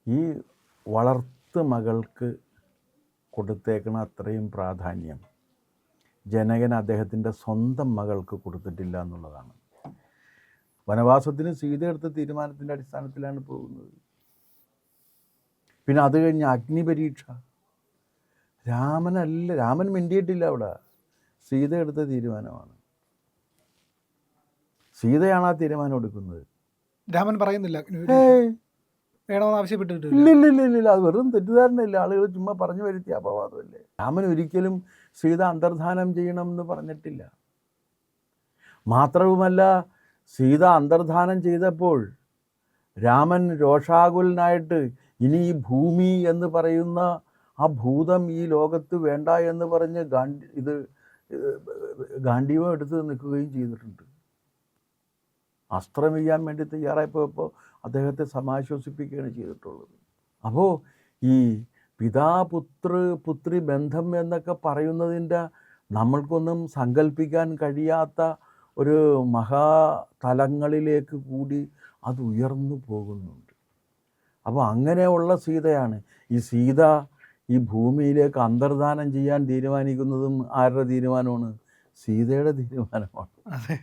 ഈ വളർത്ത് മകൾക്ക് കൊടുത്തേക്കണ അത്രയും പ്രാധാന്യം ജനകൻ അദ്ദേഹത്തിൻ്റെ സ്വന്തം മകൾക്ക് കൊടുത്തിട്ടില്ല എന്നുള്ളതാണ്. വനവാസത്തിന് സീത എടുത്ത തീരുമാനത്തിൻ്റെ അടിസ്ഥാനത്തിലാണ് പോകുന്നത്. പിന്നെ അത് കഴിഞ്ഞ് അഗ്നിപരീക്ഷ, രാമൻ മിണ്ടിയിട്ടില്ല. അവിടെ സീത എടുത്ത തീരുമാനമാണ്. സീതയാണ് ആ തീരുമാനം എടുക്കുന്നത്. രാമൻ പറയുന്നില്ല വേണമെന്ന് ആവശ്യപ്പെട്ടിട്ടില്ല. ഇല്ല, അത് വെറും തെറ്റിദ്ധാരണയില്ല. ആളുകൾ ചുമ്മാ പറഞ്ഞു വരുത്തിയ അപവാദമല്ലേ. രാമൻ ഒരിക്കലും സീത അന്തർധാനം ചെയ്യണമെന്ന് പറഞ്ഞിട്ടില്ല. മാത്രവുമല്ല, സീത അന്തർധാനം ചെയ്തപ്പോൾ രാമൻ രോഷാകുലനായിട്ട് ഇനി ഈ ഭൂമി എന്ന് പറയുന്ന ആ ഭൂതം ഈ ലോകത്ത് വേണ്ട എന്ന് പറഞ്ഞ് ഗാണ്ഡീവം എടുത്ത് നിൽക്കുകയും ചെയ്തിട്ടുണ്ട്. അസ്ത്രം ചെയ്യാൻ വേണ്ടി തയ്യാറായപ്പോൾ അദ്ദേഹത്തെ സമാശ്വസിപ്പിക്കുകയാണ് ചെയ്തിട്ടുള്ളത്. അപ്പോൾ ഈ പുത്രി ബന്ധം എന്നൊക്കെ പറയുന്നതിൻ്റെ നമ്മൾക്കൊന്നും സങ്കല്പിക്കാൻ കഴിയാത്ത ഒരു മഹാതലങ്ങളിലേക്ക് കൂടി അത് ഉയർന്നു പോകുന്നുണ്ട്. അപ്പോൾ അങ്ങനെയുള്ള സീതയാണ്. ഈ സീത ഈ ഭൂമിയിലേക്ക് അന്തർധാനം ചെയ്യാൻ തീരുമാനിക്കുന്നതും ആരുടെ തീരുമാനമാണ്? സീതയുടെ തീരുമാനമാണ്. അതെ.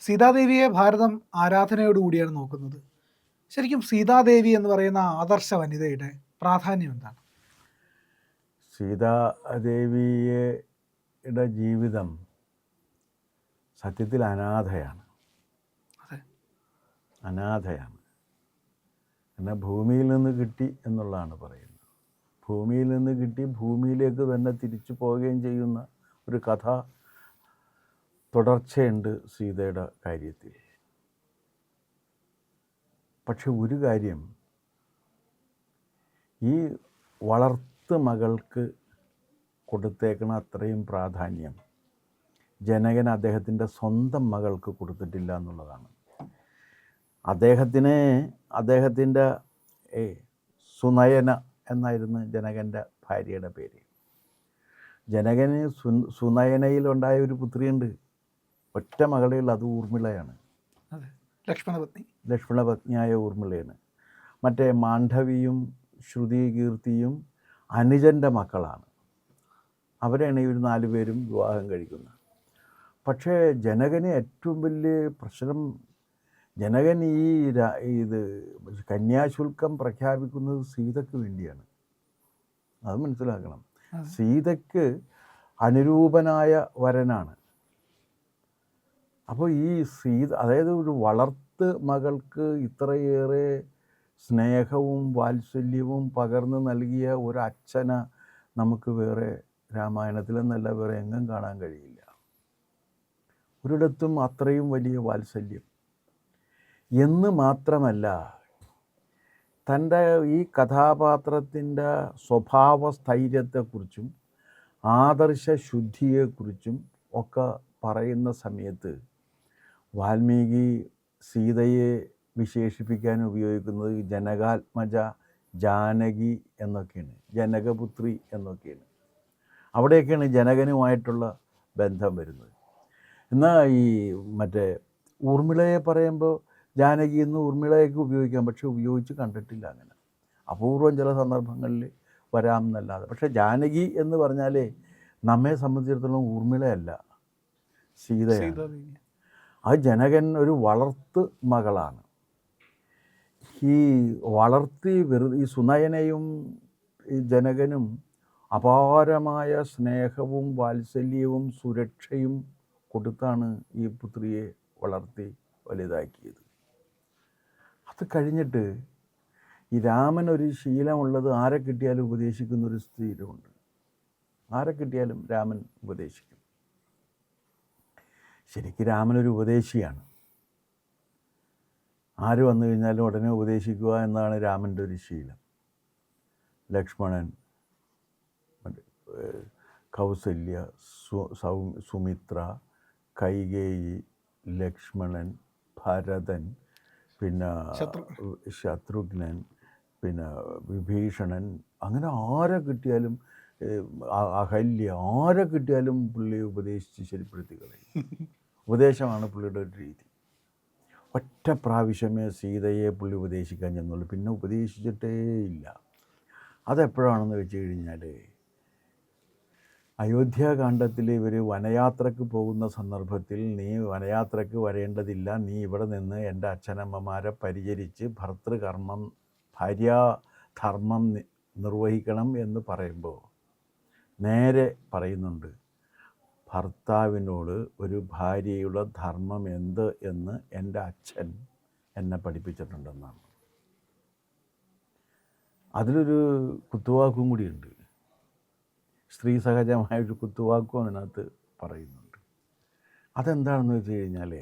സീതാദേവിയെ ഭാരതം ആരാധനയോടുകൂടിയാണ് നോക്കുന്നത്. ശരിക്കും സീതാദേവി എന്ന് പറയുന്ന ആദർശ വനിതയുടെ പ്രാധാന്യം എന്താണ്? സീതാദേവിയുടെ ജീവിതം സത്യത്തിൽ അനാഥയാണ്. എന്നാൽ ഭൂമിയിൽ നിന്ന് കിട്ടി എന്നുള്ളതാണ് പറയുന്നത്. ഭൂമിയിൽ നിന്ന് കിട്ടി ഭൂമിയിലേക്ക് തന്നെ തിരിച്ചു പോവുകയും ചെയ്യുന്ന ഒരു കഥ തുടർച്ചയുണ്ട് സീതയുടെ കാര്യത്തിൽ. പക്ഷെ ഒരു കാര്യം, ഈ വളർത്ത് മകൾക്ക് കൊടുത്തേക്കണ അത്രയും പ്രാധാന്യം ജനകൻ അദ്ദേഹത്തിൻ്റെ സ്വന്തം മകൾക്ക് കൊടുത്തിട്ടില്ല എന്നുള്ളതാണ്. അദ്ദേഹത്തിൻ്റെ സുനയന എന്നായിരുന്നു ജനകൻ്റെ ഭാര്യയുടെ പേര്. ജനകന് സുനയനയിലുണ്ടായ ഒരു പുത്രിയുണ്ട്, ഒറ്റ മകളെയുള്ള, അത് ഊർമിളയാണ്. ലക്ഷ്മണപത്നിയായ ഊർമിളയാണ്. മറ്റേ മാണ്ഡവിയും ശ്രുതി കീർത്തിയും അനുജൻ്റെ മക്കളാണ്. അവരെയാണ് ഇവർ 4 പേരും വിവാഹം കഴിക്കുന്നത്. പക്ഷേ ജനകന് ഏറ്റവും വലിയ പ്രശ്നം, ജനകൻ ഇത് കന്യാശുൽക്കം പ്രഖ്യാപിക്കുന്നത് സീതയ്ക്ക് വേണ്ടിയാണ്. അത് മനസ്സിലാക്കണം. സീതയ്ക്ക് അനുരൂപനായ വരനാണ്. അപ്പോൾ ഈ സീത, അതായത് ഒരു വളർത്ത് മകൾക്ക് ഇത്രയേറെ സ്നേഹവും വാത്സല്യവും പകർന്നു നൽകിയ ഒരു അച്ഛനെ നമുക്ക് വേറെ രാമായണത്തിലെന്നല്ല വേറെ എങ്ങും കാണാൻ കഴിയില്ല. ഒരിടത്തും അത്രയും വലിയ വാത്സല്യം. എന്ന് മാത്രമല്ല, തൻ്റെ ഈ കഥാപാത്രത്തിൻ്റെ സ്വഭാവ സ്ഥൈര്യത്തെക്കുറിച്ചും ആദർശ ശുദ്ധിയെക്കുറിച്ചും ഒക്കെ പറയുന്ന സമയത്ത് വാൽമീകി സീതയെ വിശേഷിപ്പിക്കാൻ ഉപയോഗിക്കുന്നത് ജനകാത്മജ, ജാനകി എന്നൊക്കെയാണ്, ജനകപുത്രി എന്നൊക്കെയാണ്. അവിടെയൊക്കെയാണ് ജനകനുമായിട്ടുള്ള ബന്ധം വരുന്നത്. എന്നാൽ ഈ മറ്റേ ഊർമിളയെ പറയുമ്പോൾ ജാനകി എന്ന് ഊർമിളയൊക്കെ ഉപയോഗിക്കാം, പക്ഷെ ഉപയോഗിച്ച് കണ്ടിട്ടില്ല. അങ്ങനെ അപൂർവം ചില സന്ദർഭങ്ങളിൽ വരാം എന്നല്ലാതെ. പക്ഷെ ജാനകി എന്ന് പറഞ്ഞാലേ നമ്മെ സംബന്ധിച്ചിടത്തോളം ഊർമിളയല്ല, സീതയാണ്. അത് ജനകൻ ഒരു വളർത്ത് മകളാണ്. ഈ ഈ സുനയനയും ഈ ജനകനും അപാരമായ സ്നേഹവും വാത്സല്യവും സുരക്ഷയും കൊടുത്താണ് ഈ പുത്രിയെ വളർത്തി വലുതാക്കിയത്. അത് കഴിഞ്ഞിട്ട് ഈ രാമനൊരു ശീലമുള്ളത്, ആരെ കിട്ടിയാലും ഉപദേശിക്കുന്നൊരു സ്ഥിരമുണ്ട്. ആരെ കിട്ടിയാലും രാമൻ ഉപദേശിക്കും. ശരിക്കും രാമനൊരു ഉപദേശിയാണ്. ആര് വന്നു കഴിഞ്ഞാലും ഉടനെ ഉപദേശിക്കുക എന്നാണ് രാമൻ്റെ ഒരു ശീലം. ലക്ഷ്മണൻ, കൗസല്യ, സുമിത്ര, കൈകേയി, ലക്ഷ്മണൻ, ഭരതൻ, പിന്നെ ശത്രുഘ്നൻ, പിന്നെ വിഭീഷണൻ, അങ്ങനെ ആരെ കിട്ടിയാലും, അഹല്യ, ആരെ കിട്ടിയാലും പുള്ളിയെ ഉപദേശിച്ച് ശരിപ്പെടുത്തി കളയും. ഉപദേശമാണ് പുള്ളിയുടെ ഒരു രീതി. ഒറ്റ പ്രാവശ്യമേ സീതയെ പുള്ളി ഉപദേശിക്കാൻ ചെന്നുള്ളൂ, പിന്നെ ഉപദേശിച്ചിട്ടേ ഇല്ല. അതെപ്പോഴാണെന്ന് വെച്ച് കഴിഞ്ഞാൽ അയോധ്യാകാന്ഡത്തിൽ ഇവർ വനയാത്രയ്ക്ക് പോകുന്ന സന്ദർഭത്തിൽ, നീ വനയാത്രയ്ക്ക് വരേണ്ടതില്ല, നീ ഇവിടെ നിന്ന് എൻ്റെ അച്ഛനമ്മമാരെ പരിചരിച്ച് ഭർതൃകർമ്മം ഭാര്യാധർമ്മം നിർവഹിക്കണം എന്ന് പറയുമ്പോൾ നേരെ പറയുന്നുണ്ട്, ഭർത്താവിനോട് ഒരു ഭാര്യയുടെ ധർമ്മം എന്ത് എന്ന് എൻ്റെ അച്ഛൻ എന്നെ പഠിപ്പിച്ചിട്ടുണ്ടെന്നാണ്. അതിലൊരു കുത്തുവാക്കും കൂടിയുണ്ട്, സ്ത്രീ സഹജമായൊരു കുത്തുവാക്കും അതിനകത്ത് പറയുന്നുണ്ട്. അതെന്താണെന്ന് വെച്ച് കഴിഞ്ഞാൽ,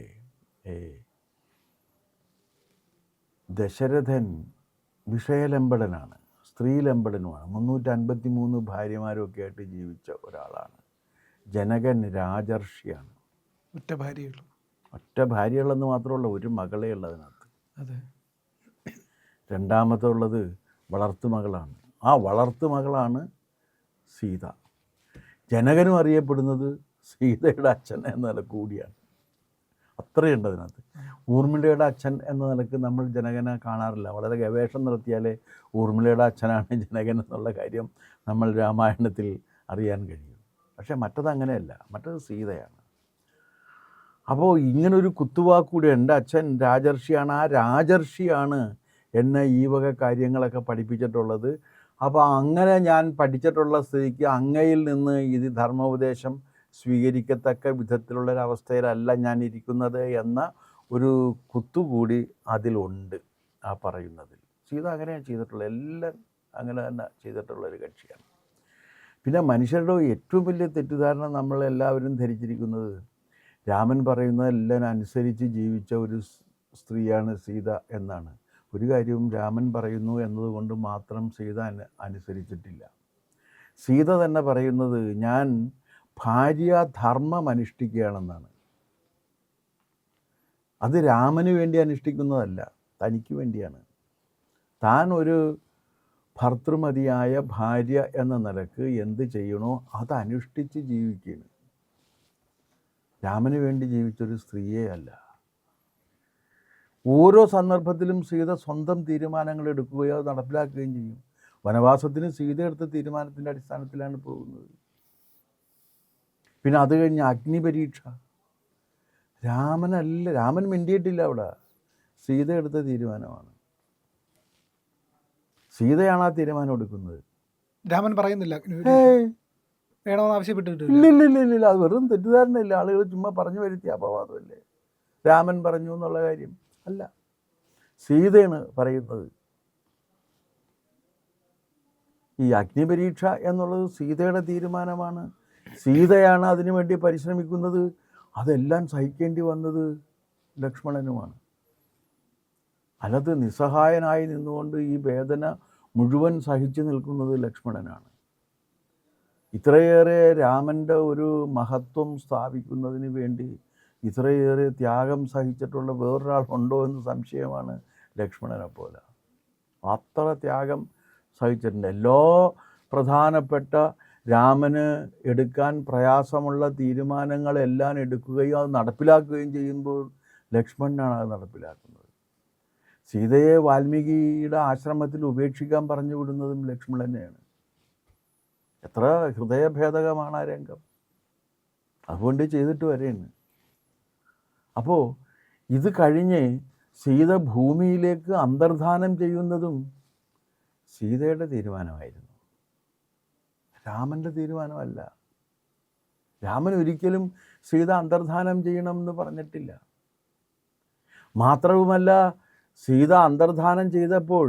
ദശരഥൻ വിഷയലമ്പടനാണ്, സ്ത്രീലമ്പടനുമാണ്. 353 ഭാര്യമാരൊക്കെ ആയിട്ട് ജീവിച്ച ഒരാളാണ്. ജനകൻ രാജർഷിയാണ്. ഒറ്റ ഭാര്യയുള്ളെന്ന് മാത്രമല്ല, ഒരു മകളെ ഉള്ളതിനകത്ത്. അതെ. രണ്ടാമത്തെ ഉള്ളത് വളർത്തുമകളാണ്. ആ വളർത്തുമകളാണ് സീത. ജനകനും അറിയപ്പെടുന്നത് സീതയുടെ അച്ഛൻ എന്ന നില കൂടിയാണ്. അത്രയുണ്ട് അതിനകത്ത്. ഊർമിളയുടെ അച്ഛൻ എന്ന നിലക്ക് നമ്മൾ ജനകനെ കാണാറില്ല. വളരെ ഗവേഷണം നടത്തിയാലേ ഊർമിളയുടെ അച്ഛനാണ് ജനകൻ എന്നുള്ള കാര്യം നമ്മൾ രാമായണത്തിൽ അറിയാൻ കഴിയും. പക്ഷേ മറ്റത് അങ്ങനെയല്ല, മറ്റത് സീതയാണ്. അപ്പോൾ ഇങ്ങനൊരു കുത്തുവാക്കൂടി, എൻ്റെ അച്ഛൻ രാജർഷിയാണ്, ആ രാജർഷിയാണ് എന്നെ ഈ വക കാര്യങ്ങളൊക്കെ പഠിപ്പിച്ചിട്ടുള്ളത്. അപ്പോൾ അങ്ങനെ ഞാൻ പഠിച്ചിട്ടുള്ള സ്ഥിതിക്ക് അങ്ങയിൽ നിന്ന് ഇത് ധർമ്മോപദേശം സ്വീകരിക്കത്തക്ക വിധത്തിലുള്ളൊരവസ്ഥയിലല്ല ഞാൻ ഇരിക്കുന്നത് എന്ന ഒരു കുത്തുകൂടി അതിലുണ്ട് ആ പറയുന്നതിൽ. സീത അങ്ങനെയാണ് ചെയ്തിട്ടുള്ളത്, എല്ലാം അങ്ങനെ തന്നെ ചെയ്തിട്ടുള്ളൊരു കക്ഷിയാണ്. പിന്നെ മനുഷ്യരുടെ ഏറ്റവും വലിയ തെറ്റിദ്ധാരണ നമ്മളെല്ലാവരും ധരിച്ചിരിക്കുന്നത്, രാമൻ പറയുന്നതെല്ലാം അനുസരിച്ച് ജീവിച്ച ഒരു സ്ത്രീയാണ് സീത എന്നാണ്. ഒരു കാര്യവും രാമൻ പറയുന്നു എന്നതുകൊണ്ട് മാത്രം സീത അനുസരിച്ചിട്ടില്ല. സീത തന്നെ പറയുന്നത്, ഞാൻ ഭാര്യാധർമ്മം അനുഷ്ഠിക്കുകയാണെന്നാണ്. അത് രാമന് വേണ്ടി അനുഷ്ഠിക്കുന്നതല്ല, തനിക്ക് വേണ്ടിയാണ്. താൻ ഒരു ഭർത്തൃമതിയായ ഭാര്യ എന്ന നിലക്ക് എന്ത് ചെയ്യണോ അത് അനുഷ്ഠിച്ച് ജീവിക്കുകയാണ്. രാമന് വേണ്ടി ജീവിച്ചൊരു സ്ത്രീയേ അല്ല. ഓരോ സന്ദർഭത്തിലും സീത സ്വന്തം തീരുമാനങ്ങൾ എടുക്കുകയോ അത് നടപ്പിലാക്കുകയും ചെയ്യും. വനവാസത്തിന് സീത എടുത്ത തീരുമാനത്തിൻ്റെ അടിസ്ഥാനത്തിലാണ് പോകുന്നത്. പിന്നെ അത് കഴിഞ്ഞ് അഗ്നിപരീക്ഷ, രാമൻ മിണ്ടിയിട്ടില്ല അവിടെ, സീത എടുത്ത തീരുമാനമാണ്. സീതയാണ് ആ തീരുമാനം എടുക്കുന്നത്. രാമൻ പറയുന്നില്ല, വേണമെന്ന് ആവശ്യപ്പെട്ടിട്ടില്ല. ഇല്ല, അത് വെറും തെറ്റിദ്ധാരണയില്ല. ആളുകൾ ചുമ്മാ പറഞ്ഞു വരുത്തിയ അപവാദമല്ലേ. രാമൻ പറഞ്ഞു എന്നുള്ള കാര്യം അല്ല, സീതയാണ് പറയുന്നത്. ഈ അഗ്നിപരീക്ഷ എന്നുള്ളത് സീതയുടെ തീരുമാനമാണ്. സീതയാണ് അതിനു വേണ്ടി പരിശ്രമിക്കുന്നത്. അതെല്ലാം സഹിക്കേണ്ടി വന്നത് ലക്ഷ്മണനുമാണ്. അല്ലാതെ നിസ്സഹായനായി നിന്നുകൊണ്ട് ഈ വേദന മുഴുവൻ സഹിച്ചു നിൽക്കുന്നത് ലക്ഷ്മണനാണ്. ഇത്രയേറെ രാമൻ്റെ ഒരു മഹത്വം സ്ഥാപിക്കുന്നതിന് വേണ്ടി ഇത്രയേറെ ത്യാഗം സഹിച്ചിട്ടുള്ള വേറൊരാൾ ഉണ്ടോ എന്ന് സംശയമാണ് ലക്ഷ്മണനെ പോലെ. അത്ര ത്യാഗം സഹിച്ചിട്ടുണ്ട്. എല്ലാ പ്രധാനപ്പെട്ട രാമന് എടുക്കാൻ പ്രയാസമുള്ള തീരുമാനങ്ങളെല്ലാം എടുക്കുകയും അത് നടപ്പിലാക്കുകയും ചെയ്യുമ്പോൾ ലക്ഷ്മണനാണ് അത് നടപ്പിലാക്കുന്നത്. സീതയെ വാൽമീകിയുടെ ആശ്രമത്തിൽ ഉപേക്ഷിക്കാൻ പറഞ്ഞു വിടുന്നതും ലക്ഷ്മണനെയാണ്. എത്ര ഹൃദയഭേദകമാണ് ആ രംഗം. അതുകൊണ്ട് ചെയ്തിട്ട് വരെയാണ്. അപ്പോൾ ഇത് കഴിഞ്ഞ് സീത ഭൂമിയിലേക്ക് അന്തർധാനം ചെയ്യുന്നതും സീതയുടെ തീരുമാനമായിരുന്നു, രാമൻ്റെ തീരുമാനമല്ല. രാമൻ ഒരിക്കലും സീത അന്തർധാനം ചെയ്യണമെന്ന് പറഞ്ഞിട്ടില്ല. മാത്രവുമല്ല, സീത അന്തർധാനം ചെയ്തപ്പോൾ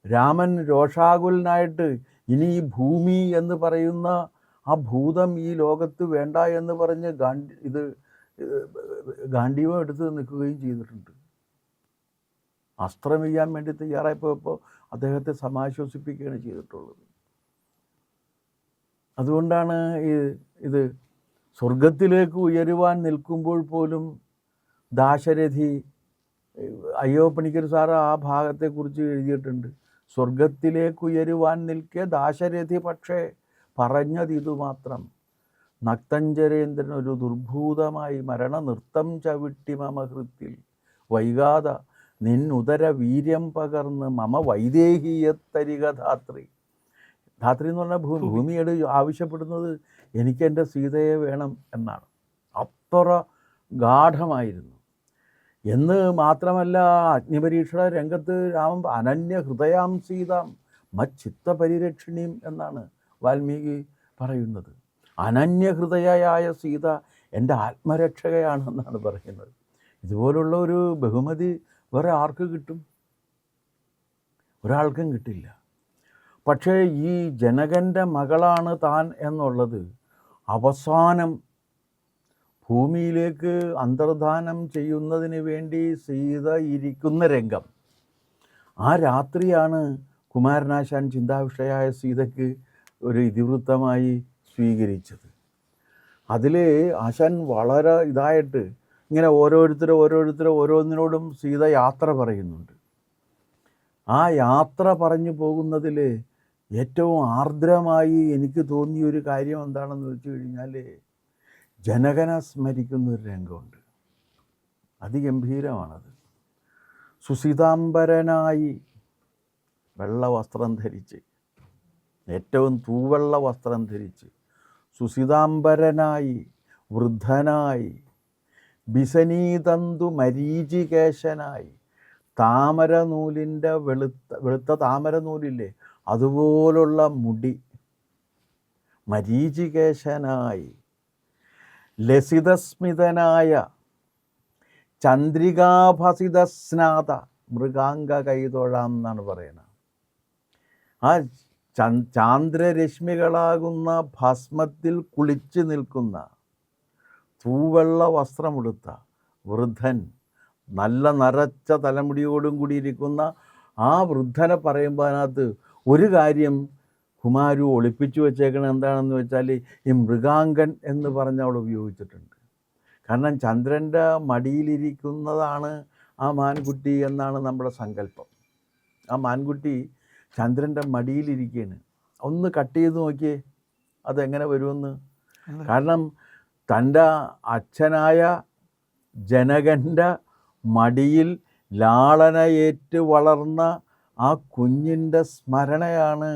രാമൻ രോഷാകുലനായിട്ട് ഇനി ഈ ഭൂമി എന്ന് പറയുന്ന ആ ഭൂതം ഈ ലോകത്ത് വേണ്ട എന്ന് പറഞ്ഞ് ഗാണ്ഡീവം എടുത്ത് നിൽക്കുകയും ചെയ്തിട്ടുണ്ട്. അസ്ത്രം ചെയ്യാൻ വേണ്ടി തയ്യാറായപ്പോൾ അദ്ദേഹത്തെ സമാശ്വസിപ്പിക്കുകയാണ് ചെയ്തിട്ടുള്ളത്. അതുകൊണ്ടാണ് ഇത് സ്വർഗത്തിലേക്ക് ഉയരുവാൻ നിൽക്കുമ്പോൾ പോലും ദാശരഥി, അയ്യോ പണിക്കർ സാറ് ആ ഭാഗത്തെക്കുറിച്ച് എഴുതിയിട്ടുണ്ട്. സ്വർഗത്തിലേക്ക് ഉയരുവാൻ നിൽക്കെ ദാശരഥി പക്ഷേ പറഞ്ഞതിതു മാത്രം, നക്തഞ്ചരേന്ദ്രൻ ഒരു ദുർഭൂതമായി മരണ നൃത്തം ചവിട്ടി മമഹൃത്തിൽ വൈകാത നിന്നുദര വീര്യം പകർന്ന് മമ വൈദേഹീയത്തരിക ധാത്രി. ധാത്രി എന്ന് പറഞ്ഞാൽ ഭൂമിയോട് ആവശ്യപ്പെടുന്നത് എനിക്ക് എൻ്റെ സീതയെ വേണം എന്നാണ്. അത്ര ഗാഠമായിരുന്നു. എന്ന് മാത്രമല്ല, അഗ്നിപരീക്ഷയുടെ രംഗത്ത് രാമൻ അനന്യ ഹൃദയാം സീതാം മച്ചിത്ത പരിരക്ഷിണീം എന്നാണ് വാൽമീകി പറയുന്നത്. അനന്യഹൃദയായ സീത എൻ്റെ ആത്മരക്ഷകയാണെന്നാണ് പറയുന്നത്. ഇതുപോലുള്ള ഒരു ബഹുമതി വേറെ ആർക്ക് കിട്ടും? ഒരാൾക്കും കിട്ടില്ല. പക്ഷേ ഈ ജനകൻ്റെ മകളാണ് താൻ എന്നുള്ളത് അവസാനം ഭൂമിയിലേക്ക് അന്തർധാനം ചെയ്യുന്നതിന് വേണ്ടി സീത ഇരിക്കുന്ന രംഗം, ആ രാത്രിയാണ് കുമാരനാശാൻ ചിന്താവിഷ്ടയായ സീതയ്ക്ക് ഒരു ഇതിവൃത്തമായി സ്വീകരിച്ചത്. അതിൽ ആശാൻ വളരെ ഇതായിട്ട് ഇങ്ങനെ ഓരോന്നിനോടും സീത യാത്ര പറയുന്നുണ്ട്. ആ യാത്ര പറഞ്ഞു പോകുന്നതിൽ ഏറ്റവും ആർദ്രമായി എനിക്ക് തോന്നിയൊരു കാര്യം എന്താണെന്ന് വെച്ച് കഴിഞ്ഞാൽ, ജനകനെ സ്മരിക്കുന്നൊരു രംഗമുണ്ട്. അതിഗംഭീരമാണത്. സുസിതാംബരനായി വെള്ള വസ്ത്രം ധരിച്ച്, ഏറ്റവും തൂവെള്ള വസ്ത്രം ധരിച്ച്, സുസിതാംബരനായി വൃദ്ധനായി, ബിസനീതന്തു മരീചികേശനായി, താമരനൂലിൻ്റെ വെളുത്ത താമരനൂലില്ലേ അതുപോലുള്ള മുടി, മരീചികേശനായി, ലസിതസ്മിതനായ, ചന്ദ്രികാഭസിതസ്നാത, മൃഗാംഗ കൈതൊഴാം എന്നാണ് പറയുന്നത്. ആ ചാന്ദ്രരശ്മികളാകുന്ന ഭസ്മത്തിൽ കുളിച്ച് നിൽക്കുന്ന തൂവെള്ള വസ്ത്രമെടുത്ത വൃദ്ധൻ, നല്ല നരച്ച തലമുടിയോടും കൂടിയിരിക്കുന്ന ആ വൃദ്ധനെ പറയുമ്പോൾ അതിനകത്ത് ഒരു കാര്യം കുമാരു ഒളിപ്പിച്ചു വച്ചേക്കണം. എന്താണെന്ന് വെച്ചാൽ ഈ മൃഗാംഗൻ എന്ന് പറഞ്ഞ് അവൾ ഉപയോഗിച്ചിട്ടുണ്ട്. കാരണം ചന്ദ്രൻ്റെ മടിയിലിരിക്കുന്നതാണ് ആ മാൻകുട്ടി എന്നാണ് നമ്മുടെ സങ്കല്പം. ആ മാൻകുട്ടി ചന്ദ്രൻ്റെ മടിയിലിരിക്കുകയാണ്. ഒന്ന് കട്ട് ചെയ്ത് നോക്കിയേ അതെങ്ങനെ വരുമെന്ന്. കാരണം തൻ്റെ അച്ഛനായ ജനകൻ്റെ മടിയിൽ ലാളനയേറ്റ് വളർന്ന ആ കുഞ്ഞിൻ്റെ സ്മരണയാണ്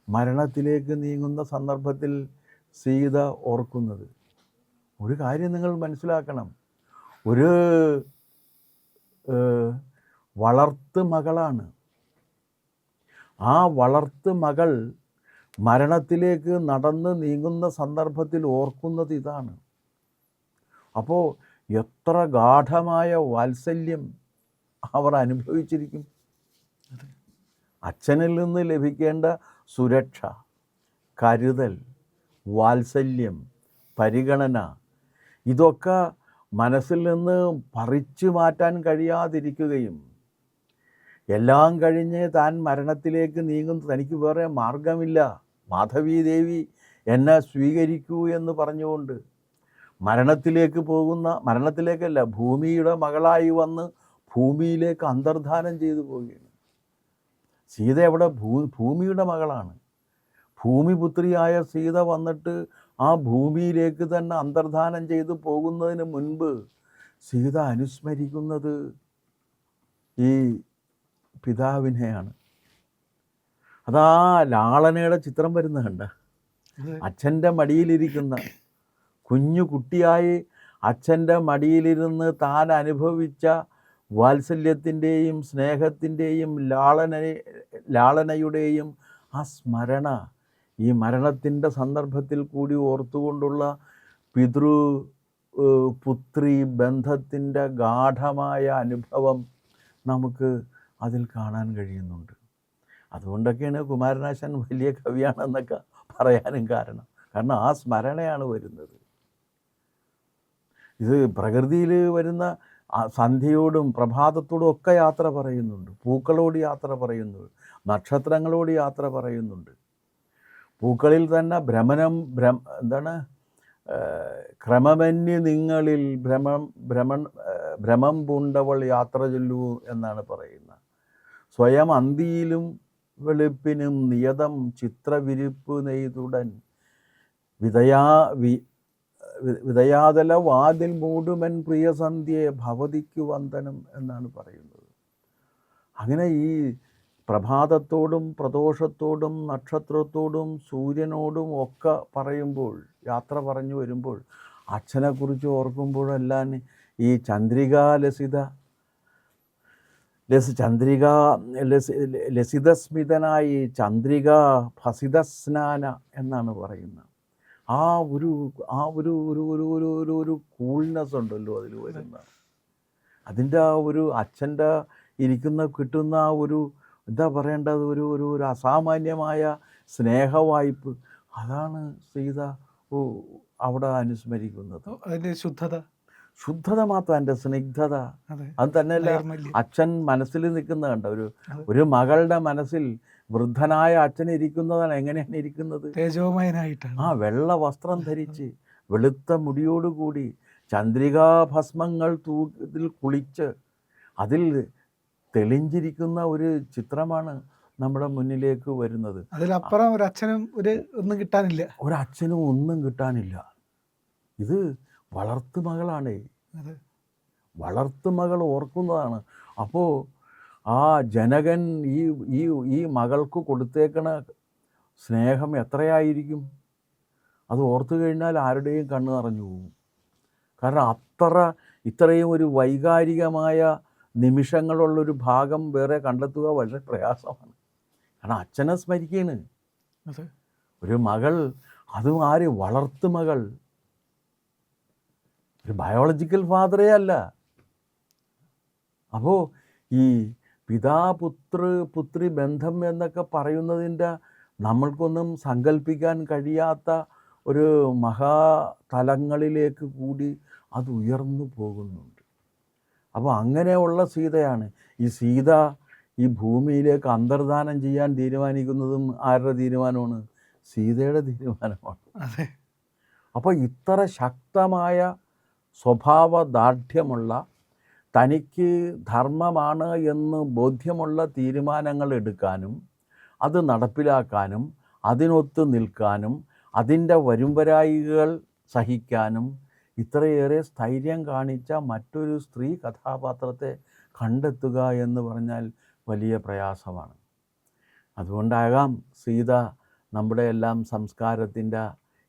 മരണത്തിലേക്ക് നീങ്ങുന്ന സന്ദർഭത്തിൽ സീത ഓർക്കുന്നത്. ഒരു കാര്യം നിങ്ങൾ മനസ്സിലാക്കണം, ഒരു വളർത്തു മകളാണ്. ആ വളർത്തു മകൾ മരണത്തിലേക്ക് നടന്ന് നീങ്ങുന്ന സന്ദർഭത്തിൽ ഓർക്കുന്നത് ഇതാണ്. അപ്പോൾ എത്ര ഗാഠമായ വാത്സല്യം അവർ അനുഭവിച്ചിരിക്കും. അച്ഛനിൽ നിന്ന് ലഭിക്കേണ്ട സുരക്ഷ, കരുതൽ, വാത്സല്യം, പരിഗണന, ഇതൊക്കെ മനസ്സിൽ നിന്ന് പറിച്ചു മാറ്റാൻ കഴിയാതിരിക്കുകയും എല്ലാം കഴിഞ്ഞ് താൻ മരണത്തിലേക്ക് നീങ്ങുന്നു, തനിക്ക് വേറെ മാർഗമില്ല, മാധവീദേവി എന്നെ സ്വീകരിക്കൂ എന്ന് പറഞ്ഞുകൊണ്ട് മരണത്തിലേക്കല്ല ഭൂമിയുടെ മകളായി വന്ന് ഭൂമിയിലേക്ക് അന്തർധാനം ചെയ്തു പോവുകയാണ്. സീത എവിടെ? ഭൂമിയുടെ മകളാണ്. ഭൂമിപുത്രിയായ സീത വന്നിട്ട് ആ ഭൂമിയിലേക്ക് തന്നെ അന്തർധാനം ചെയ്തു പോകുന്നതിന് മുൻപ് സീത അനുസ്മരിക്കുന്നത് ഈ പിതാവിനെയാണ്. അതാ ലാളനയുടെ ചിത്രം വരുന്ന കണ്ട, അച്ഛൻ്റെ മടിയിലിരിക്കുന്ന കുഞ്ഞു കുട്ടിയായി അച്ഛൻ്റെ മടിയിലിരുന്ന് താൻ അനുഭവിച്ച വാത്സല്യത്തിൻ്റെയും സ്നേഹത്തിൻ്റെയും ലാളനയുടെയും ആ സ്മരണ ഈ മരണത്തിൻ്റെ സന്ദർഭത്തിൽ കൂടി ഓർത്തുകൊണ്ടുള്ള പുത്രി ബന്ധത്തിൻ്റെ ഗാഠമായ അനുഭവം നമുക്ക് അതിൽ കാണാൻ കഴിയുന്നുണ്ട്. അതുകൊണ്ടൊക്കെയാണ് കുമാരനാശാൻ വലിയ കവിയാണെന്നൊക്കെ പറയാനും കാരണം ആ സ്മരണയാണ് വരുന്നത്. ഇത് പ്രകൃതിയിൽ വരുന്ന സന്ധ്യയോടും പ്രഭാതത്തോടും ഒക്കെ യാത്ര പറയുന്നുണ്ട്. പൂക്കളോട് യാത്ര പറയുന്നുണ്ട്, നക്ഷത്രങ്ങളോട് യാത്ര പറയുന്നുണ്ട്. പൂക്കളിൽ തന്നെ ക്രമമന്യ നിങ്ങളിൽ ഭ്രമം പൂണ്ടവൾ യാത്ര ചൊല്ലൂ എന്നാണ് പറയുന്നത്. സ്വയം അന്തിയിലും വെളുപ്പിനും നിയതം ചിത്രവിരിപ്പ് നെയ്തുടൻ വിതയാതല വാതിൽ മൂടുമൻ പ്രിയസന്ധ്യയെ ഭവതിക്ക് വന്ദനം എന്നാണ് പറയുന്നത്. അങ്ങനെ ഈ പ്രഭാതത്തോടും പ്രദോഷത്തോടും നക്ഷത്രത്തോടും സൂര്യനോടും ഒക്കെ പറയുമ്പോൾ, യാത്ര പറഞ്ഞു വരുമ്പോൾ അച്ഛനെക്കുറിച്ച് ഓർക്കുമ്പോഴെല്ലാം ഈ ലസിതസ്മിതനായി ചന്ദ്രിക ഭസിതസ്നാന എന്നാണ് പറയുന്നത്. ആ ഒരു ഒരു ഒരു ഒരു ഒരു ഒരു ഒരു കൂൾനെസ് ഉണ്ടല്ലോ അതിൽ വരുന്ന, അതിൻ്റെ ആ ഒരു അച്ഛൻ്റെ കിട്ടുന്ന ആ ഒരു എന്താ പറയേണ്ടത്, ഒരു ഒരു ഒരു അസാമാന്യമായ സ്നേഹവായ്പ്, അതാണ് സീത അവിടെ അനുസ്മരിക്കുന്നത്. അതിൻ്റെ ശുദ്ധത മാത്രം, എൻ്റെ സ്നിഗ്ധത. അത് തന്നെയല്ല അച്ഛൻ മനസ്സിൽ നിൽക്കുന്ന കണ്ട ഒരു മകളുടെ മനസ്സിൽ വൃദ്ധനായ അച്ഛൻ ഇരിക്കുന്നതാണ്. എങ്ങനെയാണ് ഇരിക്കുന്നത്? തേജോമയനായിട്ടാണ്. വെള്ള വസ്ത്രം ധരിച്ച് വെളുത്ത മുടിയോടുകൂടി ചന്ദ്രികാഭസ്മങ്ങൾ ഇതിൽ കുളിച്ച് അതിൽ തെളിഞ്ചിരിക്കുന്ന ഒരു ചിത്രമാണ് നമ്മുടെ മുന്നിലേക്ക് വരുന്നത്. അതിലപ്പുറം ഒരച്ഛനും ഒന്നും കിട്ടാനില്ല. ഇത് വളർത്തുമകളാണ്. വളർത്തുമകൾ ഓർക്കുന്നതാണ്. അപ്പോൾ ആ ജനകൻ ഈ മകൾക്ക് കൊടുത്തേക്കണ സ്നേഹം എത്രയായിരിക്കും? അത് ഓർത്തു കഴിഞ്ഞാൽ ആരുടെയും കണ്ണ് നിറഞ്ഞു പോകും. കാരണം ഇത്രയും ഒരു വൈകാരികമായ നിമിഷങ്ങളുള്ളൊരു ഭാഗം വേറെ കണ്ടെത്തുക വളരെ പ്രയാസമാണ്. കാരണം അച്ഛനെ സ്മരിക്കുകയാണ് ഒരു മകൾ, അതും വളർത്തുമകൾ, ഒരു ബയോളജിക്കൽ ഫാദറേ അല്ല. അപ്പോൾ ഈ പുത്രി ബന്ധം എന്നൊക്കെ പറയുന്നതിൻ്റെ നമ്മൾക്കൊന്നും സങ്കല്പിക്കാൻ കഴിയാത്ത ഒരു മഹാതലങ്ങളിലേക്ക് കൂടി അത് ഉയർന്നു പോകുന്നുണ്ട്. അപ്പോൾ അങ്ങനെയുള്ള സീതയാണ് ഈ സീത ഈ ഭൂമിയിലേക്ക് അന്തർധാനം ചെയ്യാൻ തീരുമാനിക്കുന്നതും ആരുടെ തീരുമാനമാണ്? സീതയുടെ തീരുമാനമാണ്. അപ്പോൾ ഇത്ര ശക്തമായ സ്വഭാവദാർഢ്യമുള്ള, തനിക്ക് ധർമ്മമാണ് എന്ന് ബോധ്യമുള്ള തീരുമാനങ്ങൾ എടുക്കാനും അത് നടപ്പിലാക്കാനും അതിനൊത്ത് നിൽക്കാനും അതിൻ്റെ വരുംവരായികൾ സഹിക്കാനും ഇത്രയേറെ സ്ഥൈര്യം കാണിച്ച മറ്റൊരു സ്ത്രീ കഥാപാത്രത്തെ കണ്ടെത്തുക എന്ന് പറഞ്ഞാൽ വലിയ പ്രയാസമാണ്. അതുകൊണ്ടാകാം സീത നമ്മുടെ എല്ലാം സംസ്കാരത്തിൻ്റെ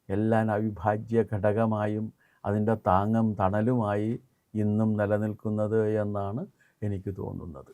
എല്ലാം അവിഭാജ്യ ഘടകമായും അതിൻ്റെ താങ്ങും തണലുമായി ഇന്നും നിലനിൽക്കുന്നത് എന്നാണ് എനിക്ക് തോന്നുന്നത്.